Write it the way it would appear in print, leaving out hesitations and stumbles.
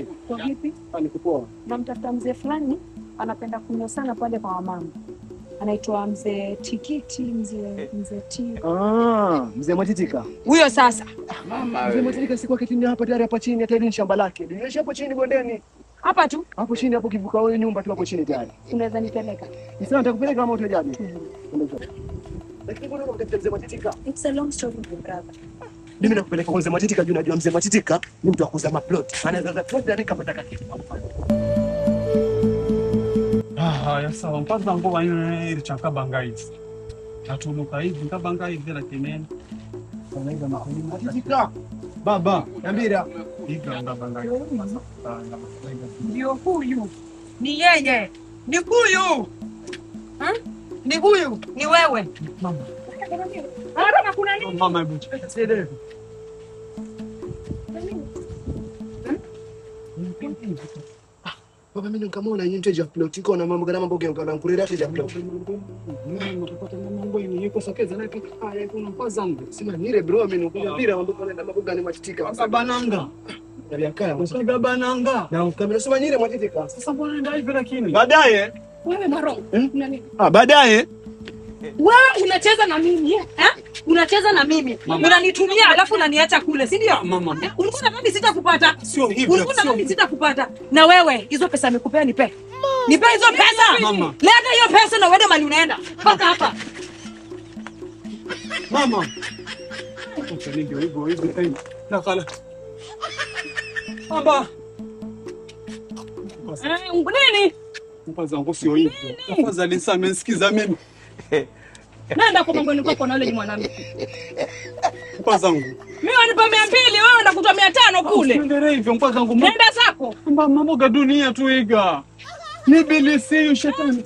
Vipi? Kwa vipi? Nikupoa. Namtafuta mzee fulani anapenda kunywa sana pale kwa wamama. Anaitwa mzee Tikiti, mzee T. Mzee Matitika. Huyo sasa. Mama, mzee Matitika si kwa kitini hapa tayari hapa chini hata ile shamba lake. Nilisha hapo chini bondeni. Hapa tu? Hapo chini hapo kivuka wewe nyumba tu hapo chini tayari. Unaweza nipeleka? Sasa nitakupeleka kama utajaje. Lakini mbona unamtafuta mzee Matitika? It's a long story brother. Mimi nakupeleka kwa mzee Matitika juu najua mzee Matitika ni mtu wa kuuza maplot. Anaweza plot ndani kama taka kitu. Ya sawa mpaka ngoba ile chakabanga hizi. Atuluka hivi kabanga hivi lakini wanaiza makulima. Matitika. Baba, niambia. Higa ngabanga. Ndio huyu. Ni yeye. Ni huyu. Ni huyu. Ni wewe. Mama. Kama kuna nini? Mama hebu. Sede. Baba mimi nikamwona yeye mteja plot iko na mambo gani mambo gani na mkurira teja plot. Mimi nataka mambo hii yuko sokeza na pika haya kuna mpaza zangu. Sema nire bro mimi nikuja mpira mambo na mambo gani Matitika. Sabananga. Ndio kaya. Sabananga. Na kama nasema nire Matitika. Sasa mbona ndio hivi lakini? Baadaye. Wewe maro. Nani? Baadaye. Wewe unacheza na mimi eh? Unacheza na mimi. Unanitumia alafu unaniacha kule, si ndio? Mama. Ulikuwa nadhani sitakupata. Sio hivyo. Ulikuwa nadhani sitakupata. Na wewe hizo pesa nimekupea nipe. Nipe hizo pesa. Mama. Leta hiyo pesa na uende mahali unaenda. Paka hapa. Mama. Acha ndio hivyo hivyo. Nakala. Baba. Nini? Mpaza zangu sio hivyo. Tafadhali nisamee sikiza mimi. Nenda kwa mangoni kwako na yule ni mwanamke. Mpaza zangu. Mimi wanipa 200, wewe unakutoa 500 kule. Ndio hivyo mpaza zangu. Nenda zako. Mambo ga dunia tu iga. Ni bilisi shetani.